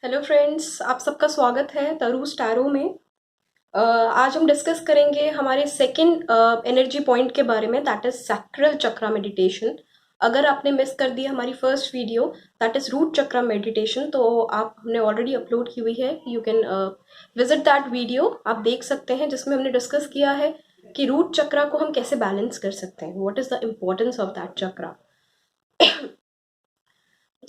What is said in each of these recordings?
Hello friends, आप सबका स्वागत है तरूज टैरो में। आज हम डिस्कस करेंगे हमारे सेकंड एनर्जी पॉइंट के बारे में, that is sacral chakra meditation. अगर आपने मिस कर दी हमारी first video that is root chakra meditation, तो आप हमने ऑलरेडी अपलोड की हुई है। You can visit that video, आप देख सकते हैं, जिसमें हमने डिस्कस किया है कि रूट चक्रा को हम कैसे बैलेंस कर सकते हैं, what is the importance of that chakra,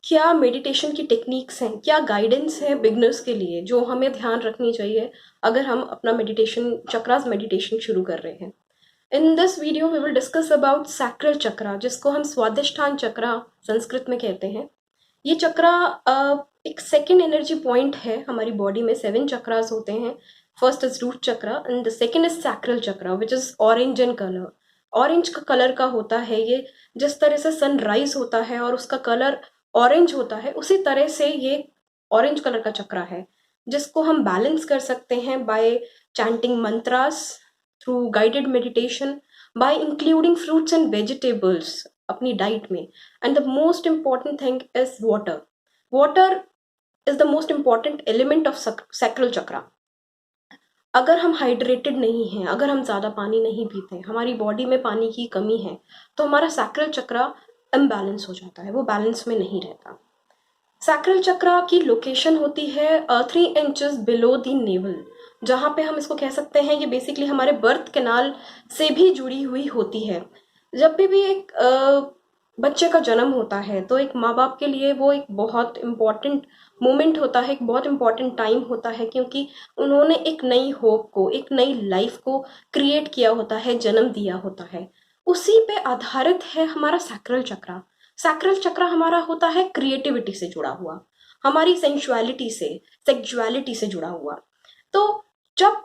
क्या मेडिटेशन की टेक्निक्स हैं, क्या गाइडेंस है बिगनर्स के लिए जो हमें ध्यान रखनी चाहिए अगर हम अपना मेडिटेशन चक्रास मेडिटेशन शुरू कर रहे हैं। In this video we will discuss about sacral chakra, जिसको हम स्वादिष्ठान चक्रा संस्कृत में कहते हैं। ये चक्रा एक सेकेंड एनर्जी पॉइंट है हमारी बॉडी में। 7 चक्रास होते हैं। First is root chakra and the second is sacral chakra which is orange in colour. Orange का कलर का होता है ये। जिस तरह से सनराइज होता है और उसका कलर ऑरेंज होता है, उसी तरह से ये ऑरेंज कलर का चक्रा है, जिसको हम बैलेंस कर सकते हैं by chanting mantras, through guided meditation, by including fruits and vegetables अपनी डाइट में। And the most important thing is water. Water is the most important element of sacral chakra. अगर हम हाइड्रेटेड नहीं हैं, अगर हम ज़्यादा पानी नहीं पीते, हमारी बॉडी में पानी की कमी है, तो हमारा सैक्रल चक्रा इम्बैलेंस हो जाता है, वो बैलेंस में नहीं रहता। सैक्रल चक्रा की लोकेशन होती है 3 इंचेस बिलो द नेवल, जहाँ पे हम इसको कह सकते हैं, ये बेसिकली हमारे बर्थ कैनाल से भी जुड़ी हुई होती है। जब भी एक बच्चे का जन्म होता है, तो एक माँ बाप के लिए वो एक बहुत इम्पॉर्टेंट मोमेंट होता है, एक बहुत इम्पॉर्टेंट टाइम होता है, क्योंकि उन्होंने एक नई होप को, एक नई लाइफ को क्रिएट किया होता है, जन्म दिया होता है। उसी पे आधारित है हमारा सैक्रल चक्रा। सैक्रल चक्र हमारा होता है क्रिएटिविटी से जुड़ा हुआ, हमारी सेंसुअलिटी से, सेक्सुअलिटी से जुड़ा हुआ। तो जब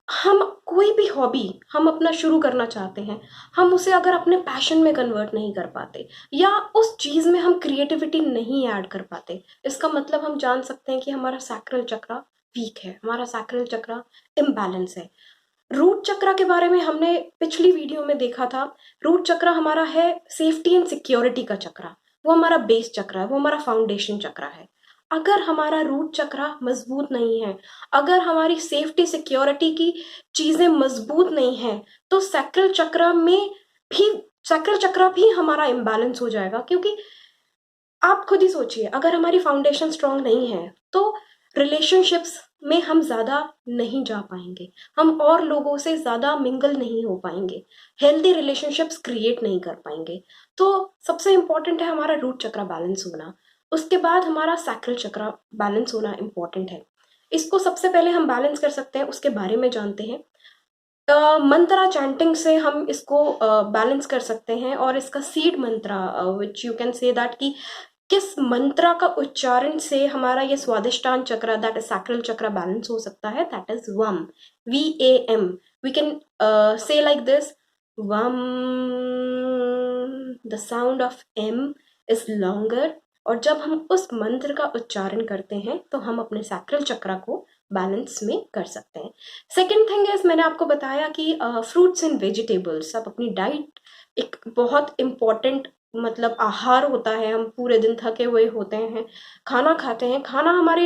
हम कोई भी हॉबी हम अपना शुरू करना चाहते हैं, हम उसे अगर अपने पैशन में कन्वर्ट नहीं कर पाते, या उस चीज में हम क्रिएटिविटी नहीं ऐड कर पाते, इसका मतलब हम जान सकते हैं कि हमारा सैक्रल चक्र वीक है, हमारा सैक्रल चक्र इम्बैलेंस है। रूट चक्र के बारे में हमने पिछली वीडियो में देखा था। रूट चक्र हमारा है सेफ्टी एंड सिक्योरिटी का चक्र, वो हमारा बेस चक्र है, वो हमारा फाउंडेशन चक्र है। अगर हमारा रूट चक्र मजबूत नहीं है, अगर हमारी सेफ्टी सिक्योरिटी की चीजें मजबूत नहीं है, तो सैक्रल चक्र में भी सैक्रल चक्र भी हमारा इम्बैलेंस हो जाएगा। क्योंकि आप खुद ही सोचिए, अगर हमारी फाउंडेशन स्ट्रांग नहीं है, तो रिलेशनशिप्स में हम ज्यादा नहीं जा पाएंगे, हम और लोगों से ज्यादा मिंगल नहीं हो पाएंगे, हेल्दी रिलेशनशिप्स क्रिएट नहीं कर पाएंगे। तो सबसे इंपॉर्टेंट है हमारा रूट चक्र बैलेंस होना। उसके बाद हमारा सैक्रल चक्र बैलेंस होना इंपॉर्टेंट है। इसको सबसे पहले हम बैलेंस कर सकते हैं, उसके बारे में जानते हैं। मंत्रा चैंटिंग से हम इसको बैलेंस कर सकते हैं, और इसका seed Mantra which you can say that कि किस मंत्रा का उच्चारण से हमारा ये Swadhisthana chakra, that is sacral chakra, balance हो सकता है, that is vam, VAM। We can say like this, vam. The sound of M is longer, और जब हम उस मंत्र का उच्चारण करते हैं, तो हम अपने सैक्रल चक्र को बैलेंस में कर सकते हैं। सेकेंड थिंग इज, मैंने आपको बताया कि फ्रूट्स एंड वेजिटेबल्स, आप अपनी डाइट, एक बहुत इंपॉर्टेंट मतलब आहार होता है। हम पूरे दिन थके हुए होते हैं, खाना खाते हैं, खाना हमारे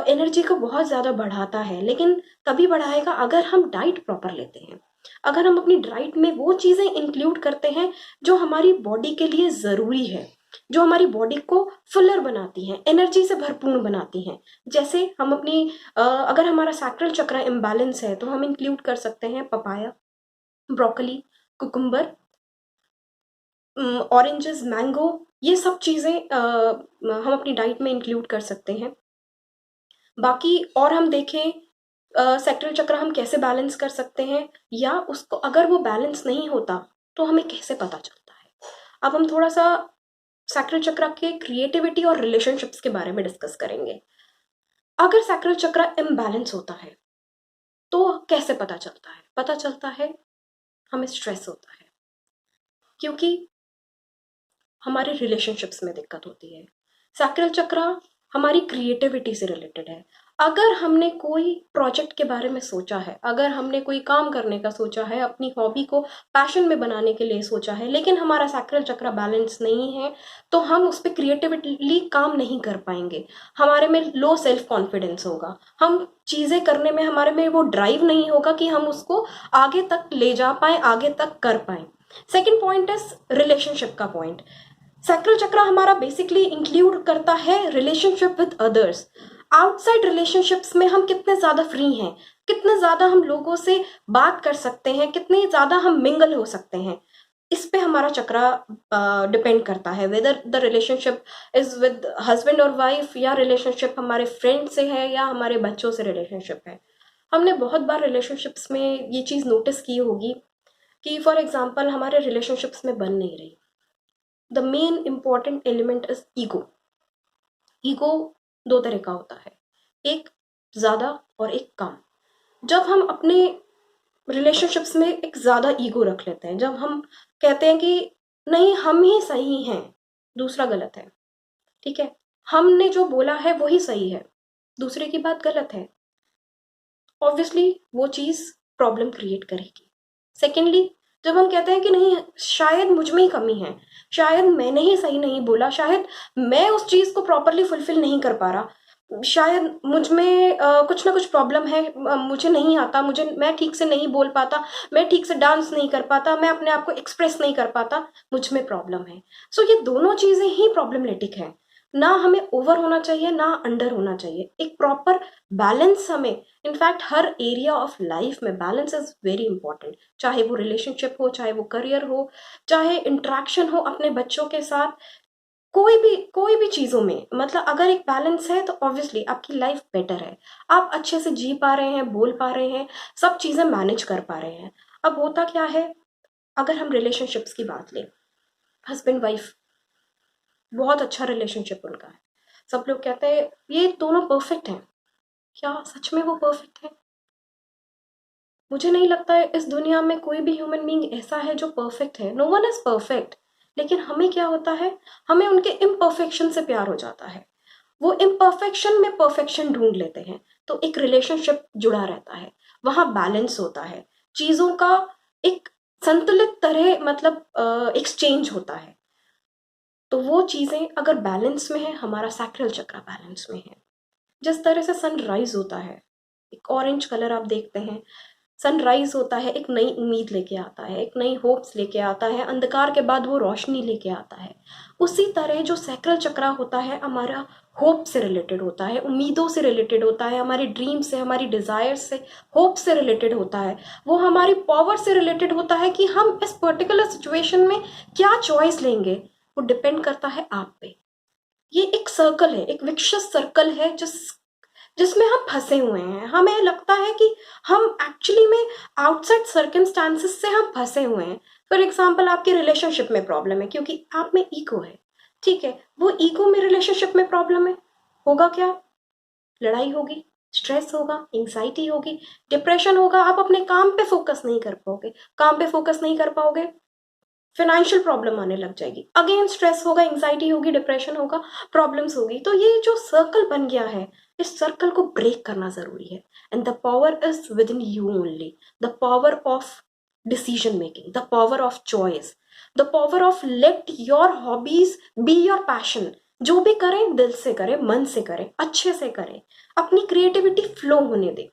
एनर्जी को बहुत ज़्यादा बढ़ाता है, लेकिन तभी बढ़ाएगा अगर हम डाइट प्रॉपर लेते हैं, अगर हम अपनी डाइट में वो चीज़ें इंक्लूड करते हैं जो हमारी बॉडी के लिए ज़रूरी है, जो हमारी बॉडी को फुलर बनाती हैं, एनर्जी से भरपूर बनाती हैं। जैसे हम अपनी अगर हमारा सैक्रल चक्र इम्बैलेंस है, तो हम इंक्लूड कर सकते हैं papaya, broccoli, cucumber, oranges, mango, ये सब चीज़ें हम अपनी डाइट में इंक्लूड कर सकते हैं। बाकी और हम देखें सैक्रल चक्र हम कैसे बैलेंस कर सकते हैं, या उसको अगर वो बैलेंस नहीं होता तो हमें कैसे पता चलता है। अब हम थोड़ा सा सैक्रल चक्र के क्रिएटिविटी और रिलेशनशिप्स के बारे में डिस्कस करेंगे। अगर सैक्रल चक्र इम्बैलेंस होता है, तो कैसे पता चलता है? पता चलता है हमें स्ट्रेस होता है, क्योंकि हमारे रिलेशनशिप्स में दिक्कत होती है। सैक्रल चक्र हमारी क्रिएटिविटी से रिलेटेड है। अगर हमने कोई प्रोजेक्ट के बारे में सोचा है, अगर हमने कोई काम करने का सोचा है, अपनी हॉबी को पैशन में बनाने के लिए सोचा है, लेकिन हमारा सैक्रल चक्र बैलेंस नहीं है, तो हम उस पर क्रिएटिवली काम नहीं कर पाएंगे। हमारे में लो सेल्फ कॉन्फिडेंस होगा, हम चीज़ें करने में हमारे में वो ड्राइव नहीं होगा कि हम उसको आगे तक ले जा पाए, आगे तक कर पाए। सेकेंड पॉइंट इज रिलेशनशिप का पॉइंट। सैक्रल चक्र हमारा बेसिकली इंक्लूड करता है relationship with others. Outside relationships में हम कितने ज़्यादा फ्री हैं, कितने ज़्यादा हम लोगों से बात कर सकते हैं, कितने ज़्यादा हम मिंगल हो सकते हैं, इस पे हमारा चक्रा डिपेंड करता है। Whether the relationship is with husband और वाइफ, या रिलेशनशिप हमारे फ्रेंड से है, या हमारे बच्चों से रिलेशनशिप है। हमने बहुत बार रिलेशनशिप्स में ये चीज़ नोटिस की होगी कि फॉर एग्जाम्पल हमारे रिलेशनशिप्स में बन नहीं रही। The main important element is ego. Ego दो तरह का होता है, एक ज़्यादा और एक कम। जब हम अपने रिलेशनशिप्स में एक ज़्यादा ईगो रख लेते हैं, जब हम कहते हैं कि नहीं हम ही सही हैं, दूसरा गलत है, ठीक है, हमने जो बोला है वही सही है, दूसरे की बात गलत है, ऑब्वियसली वो चीज़ प्रॉब्लम क्रिएट करेगी। सेकेंडली, जब हम कहते हैं कि नहीं शायद मुझ में ही कमी है, शायद मैंने ही सही नहीं बोला, शायद मैं उस चीज़ को प्रॉपरली फुलफिल नहीं कर पा रहा, शायद मुझ में कुछ ना कुछ प्रॉब्लम है, मुझे नहीं आता, मैं ठीक से नहीं बोल पाता, मैं ठीक से डांस नहीं कर पाता, मैं अपने आप को एक्सप्रेस नहीं कर पाता, मुझ में प्रॉब्लम है। सो ये दोनों चीज़ें ही प्रॉब्लमेटिक है। ना हमें ओवर होना चाहिए, ना अंडर होना चाहिए, एक प्रॉपर बैलेंस हमें, in fact her area of life में बैलेंस इज वेरी इंपॉर्टेंट। चाहे वो रिलेशनशिप हो, चाहे वो करियर हो, चाहे इंट्रैक्शन हो अपने बच्चों के साथ, कोई भी चीज़ों में, मतलब अगर एक बैलेंस है तो ऑब्वियसली आपकी लाइफ बेटर है, आप अच्छे से जी पा रहे हैं, बोल पा रहे हैं, सब चीज़ें मैनेज कर पा रहे हैं। अब होता क्या है, अगर हम रिलेशनशिप्स की बात लें, हस्बैंड वाइफ बहुत अच्छा रिलेशनशिप उनका है, सब लोग कहते हैं ये दोनों परफेक्ट हैं। क्या सच में वो परफेक्ट है? मुझे नहीं लगता है इस दुनिया में कोई भी ह्यूमन बीइंग ऐसा है जो परफेक्ट है। No one is perfect. लेकिन हमें क्या होता है, हमें उनके इम्परफेक्शन से प्यार हो जाता है, वो इम्परफेक्शन में परफेक्शन ढूंढ लेते हैं, तो एक रिलेशनशिप जुड़ा रहता है, वहां बैलेंस होता है, चीजों का एक संतुलित तरह मतलब एक्सचेंज होता है। तो वो चीजें अगर बैलेंस में है, हमारा सैक्रल चक्र बैलेंस में है। जिस तरह से सनराइज होता है, एक ऑरेंज कलर आप देखते हैं, सनराइज होता है, एक नई उम्मीद लेके आता है, एक नई होप्स लेके आता है, अंधकार के बाद वो रोशनी लेके आता है। उसी तरह जो सैक्रल चक्र होता है हमारा होप से रिलेटेड होता है, उम्मीदों से रिलेटेड होता है, हमारी ड्रीम से, हमारी डिजायर से, होप से रिलेटेड होता है। वो हमारी पावर से रिलेटेड होता है कि हम इस पर्टिकुलर सिचुएशन में क्या चॉइस लेंगे, वो डिपेंड करता है आप पे। ये एक सर्कल है, एक विकसित सर्कल है जिसमें हम फंसे हुए हैं। हमें लगता है कि हम एक्चुअली में आउटसाइड सर्कमस्टांसेस से हम फंसे हुए हैं। फॉर एग्जाम्पल, आपके रिलेशनशिप में प्रॉब्लम है क्योंकि आप में ईगो है, ठीक है, वो ईगो में रिलेशनशिप में प्रॉब्लम है, होगा क्या, लड़ाई होगी, स्ट्रेस होगा, एंग्जाइटी होगी, डिप्रेशन होगा, आप अपने काम पे फोकस नहीं कर पाओगे, काम पे फोकस नहीं कर पाओगे, फाइनेंशियल प्रॉब्लम आने लग जाएगी, अगेन स्ट्रेस होगा, एंग्जाइटी होगी, डिप्रेशन होगा, प्रॉब्लम्स होगी। तो ये जो सर्कल बन गया है, इस सर्कल को ब्रेक करना जरूरी है। And the power is with in you only, the power of decision making, the power of choice, the power of let your hobbies be your passion. जो भी करें दिल से करें, मन से करें, अच्छे से करें, अपनी क्रिएटिविटी फ्लो होने दें।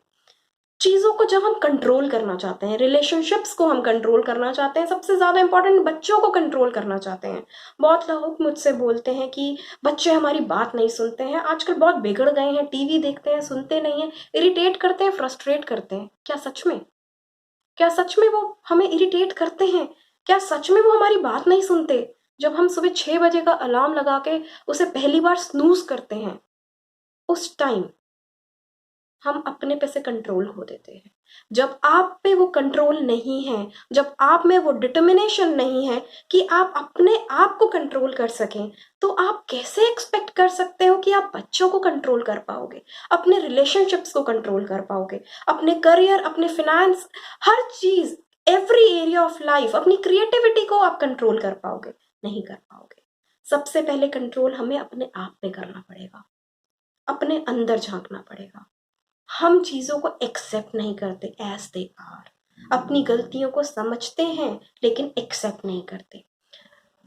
चीज़ों को जब हम कंट्रोल करना चाहते हैं, रिलेशनशिप्स को हम कंट्रोल करना चाहते हैं, सबसे ज़्यादा इंपॉर्टेंट बच्चों को कंट्रोल करना चाहते हैं। बहुत लोग मुझसे बोलते हैं कि बच्चे हमारी बात नहीं सुनते हैं, आजकल बहुत बिगड़ गए हैं, टीवी देखते हैं, सुनते नहीं हैं, इरिटेट करते हैं, फ्रस्ट्रेट करते हैं। क्या सच में, क्या सच में वो हमें इरिटेट करते हैं? क्या सच में वो हमारी बात नहीं सुनते? जब हम सुबह 6 बजे का अलार्म लगा के उसे पहली बार स्नूज करते हैं, उस टाइम हम अपने पे से कंट्रोल खो देते हैं। जब आप पे वो कंट्रोल नहीं है, जब आप में वो डिटर्मिनेशन नहीं है कि आप अपने आप को कंट्रोल कर सकें, तो आप कैसे एक्सपेक्ट कर सकते हो कि आप बच्चों को कंट्रोल कर पाओगे, अपने रिलेशनशिप्स को कंट्रोल कर पाओगे, अपने करियर, अपने फिनेंस, हर चीज, एवरी एरिया ऑफ लाइफ, अपनी क्रिएटिविटी को आप कंट्रोल कर पाओगे? नहीं कर पाओगे। सबसे पहले कंट्रोल हमें अपने आप पे करना पड़ेगा, अपने अंदर झांकना पड़ेगा। हम चीज़ों को एक्सेप्ट नहीं करते एज दे आर, अपनी गलतियों को समझते हैं लेकिन एक्सेप्ट नहीं करते।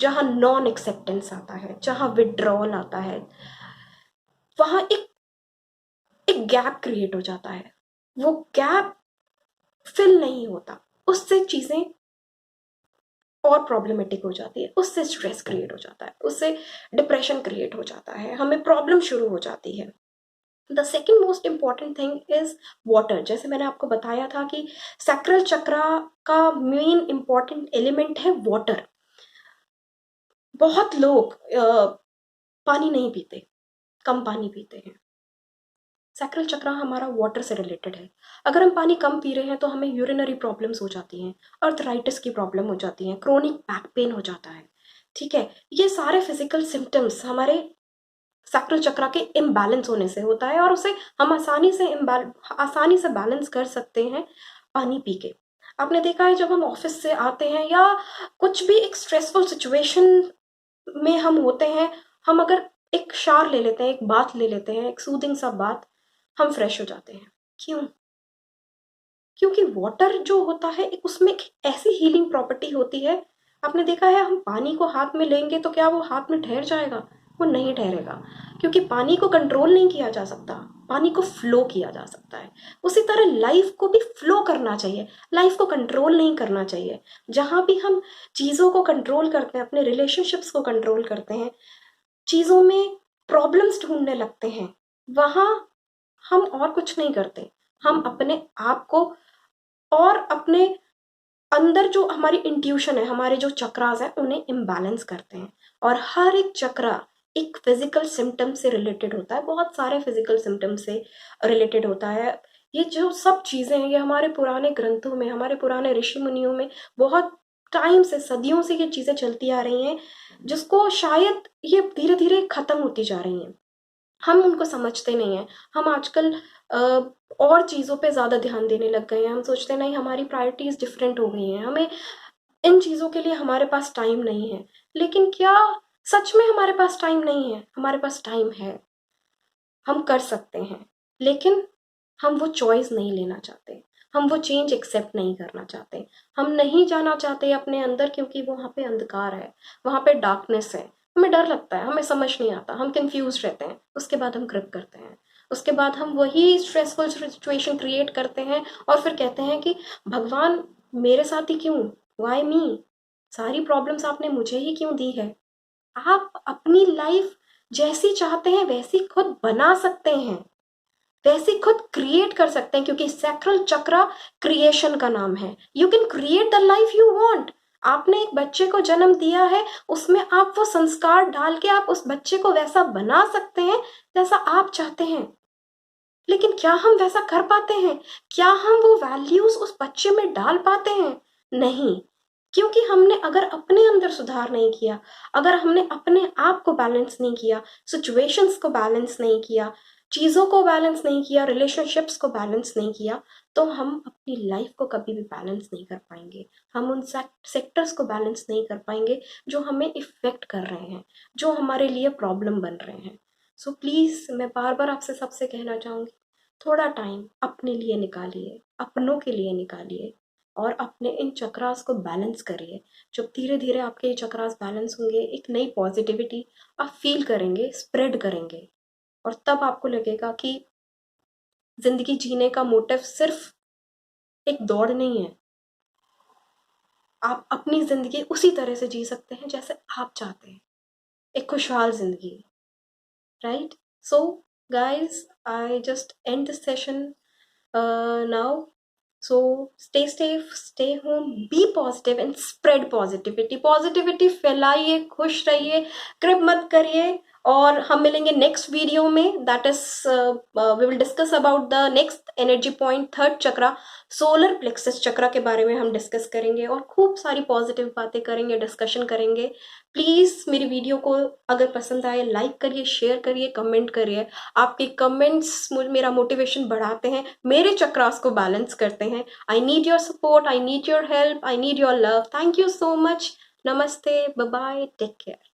जहाँ नॉन एक्सेप्टेंस आता है, जहाँ विड्रॉल आता है, वहाँ एक गैप क्रिएट हो जाता है। वो गैप फिल नहीं होता, उससे चीज़ें और प्रॉब्लमेटिक हो जाती है, उससे स्ट्रेस क्रिएट हो जाता है, उससे डिप्रेशन क्रिएट हो जाता है, हमें प्रॉब्लम शुरू हो जाती है। The second most important thing is water. जैसे मैंने आपको बताया था कि सैक्रल चक्रा का मेन इंपॉर्टेंट एलिमेंट है वाटर। बहुत लोग पानी नहीं पीते, कम पानी पीते हैं। सैक्रल चक्रा हमारा वाटर से रिलेटेड है। अगर हम पानी कम पी रहे हैं तो हमें यूरिनरी प्रॉब्लम्स हो जाती हैं, अर्थराइटिस की प्रॉब्लम हो जाती है, क्रोनिक बैक पेन हो जाता है। ठीक है, ये सारे फिजिकल सिम्टम्स हमारे सैक्रल चक्रा के इम्बैलेंस होने से होता है, और उसे हम आसानी से बैलेंस कर सकते हैं पानी पी के। आपने देखा है जब हम ऑफिस से आते हैं या कुछ भी एक स्ट्रेसफुल सिचुएशन में हम होते हैं, हम अगर एक शावर ले लेते हैं, एक बाथ ले लेते हैं, एक सूदिंग सा बाथ, हम फ्रेश हो जाते हैं। क्यों? क्योंकि वाटर जो होता है एक उसमें एक ऐसी हीलिंग प्रॉपर्टी होती है। आपने देखा है हम पानी को हाथ में लेंगे तो क्या वो हाथ में ठहर जाएगा? वो नहीं ठहरेगा, क्योंकि पानी को कंट्रोल नहीं किया जा सकता, पानी को फ्लो किया जा सकता है। उसी तरह लाइफ को भी फ्लो करना चाहिए, लाइफ को कंट्रोल नहीं करना चाहिए। जहाँ भी हम चीज़ों को कंट्रोल करते हैं, अपने रिलेशनशिप्स को कंट्रोल करते हैं, चीज़ों में प्रॉब्लम्स ढूंढने लगते हैं, वहाँ हम और कुछ नहीं करते। हम अपने आप को और अपने अंदर जो हमारी इंट्यूशन है, हमारे जो चक्रास हैं, उन्हें इम्बैलेंस करते हैं। और हर एक चक्रा एक फिजिकल सिम्टम से रिलेटेड होता है, बहुत सारे फिजिकल सिम्टम से रिलेटेड होता है। ये जो सब चीज़ें हैं, ये हमारे पुराने ग्रंथों में, हमारे पुराने ऋषि मुनियों में बहुत टाइम से, सदियों से ये चीज़ें चलती आ रही हैं, जिसको शायद ये धीरे धीरे खत्म होती जा रही हैं। हम उनको समझते नहीं हैं। हम आजकल और चीज़ों पे ज़्यादा ध्यान देने लग गए हैं। हम सोचते हैं नहीं, हमारी प्रायोरिटीज़ डिफरेंट हो गई हैं, हमें इन चीज़ों के लिए हमारे पास टाइम नहीं है। लेकिन क्या सच में हमारे पास टाइम नहीं है? हमारे पास टाइम है, हम कर सकते हैं, लेकिन हम वो चॉइस नहीं लेना चाहते, हम वो चेंज एक्सेप्ट नहीं करना चाहते, हम नहीं जाना चाहते अपने अंदर, क्योंकि वहाँ पे अंधकार है, वहाँ पे डार्कनेस है, हमें डर लगता है, हमें समझ नहीं आता, हम कंफ्यूज रहते हैं। उसके बाद हम ग्रिप करते हैं, उसके बाद हम वही स्ट्रेसफुल सिचुएशन क्रिएट करते हैं और फिर कहते हैं कि भगवान मेरे साथ ही क्यों, वाई मी, सारी प्रॉब्लम्स आपने मुझे ही क्यों दी है। आप अपनी लाइफ जैसी चाहते हैं वैसी खुद बना सकते हैं, वैसे खुद क्रिएट कर सकते हैं, क्योंकि सैक्रल चक्रा क्रिएशन का नाम है। You can create the life you want. आपने एक बच्चे को जन्म दिया है, उसमें आप वो संस्कार डाल के आप उस बच्चे को वैसा बना सकते हैं जैसा आप चाहते हैं। लेकिन क्या हम वैसा कर पाते हैं? क्या हम वो वैल्यूज उस बच्चे में डाल पाते हैं? नहीं, क्योंकि हमने अगर अपने अंदर सुधार नहीं किया, अगर हमने अपने आप को बैलेंस नहीं किया, सिचुएशंस को बैलेंस नहीं किया, चीज़ों को बैलेंस नहीं किया, रिलेशनशिप्स को बैलेंस नहीं किया, तो हम अपनी लाइफ को कभी भी बैलेंस नहीं कर पाएंगे। हम उन सेक्टर्स को बैलेंस नहीं कर पाएंगे जो हमें इफ़ेक्ट कर रहे हैं, जो हमारे लिए प्रॉब्लम बन रहे हैं। सो प्लीज़ मैं बार बार आपसे सबसे कहना चाहूँगी, थोड़ा टाइम अपने लिए निकालिए, अपनों के लिए निकालिए, और अपने इन चक्रास को बैलेंस करिए। जब धीरे धीरे आपके ये चक्रास बैलेंस होंगे, एक नई पॉजिटिविटी आप फील करेंगे, स्प्रेड करेंगे, और तब आपको लगेगा कि जिंदगी जीने का मोटिव सिर्फ एक दौड़ नहीं है। आप अपनी जिंदगी उसी तरह से जी सकते हैं जैसे आप चाहते हैं, एक खुशहाल जिंदगी, right? So guys, I just end this session now. So stay safe, stay home, be positive and spread positivity. Positivity फैलाइए, खुश रहिए, कृप मत करिए। और हम मिलेंगे नेक्स्ट वीडियो में, that is we will discuss about the next energy point, third chakra, solar plexus chakra के बारे में हम डिस्कस करेंगे और खूब सारी पॉजिटिव बातें करेंगे, डिस्कशन करेंगे। प्लीज़ मेरी वीडियो को अगर पसंद आए लाइक करिए, शेयर करिए, कमेंट करिए। आपके कमेंट्स मेरा मोटिवेशन बढ़ाते हैं, मेरे चक्रास को बैलेंस करते हैं। I need your support, I need your help, I need your love. Thank you so much. नमस्ते, बाय बाय, टेक केयर।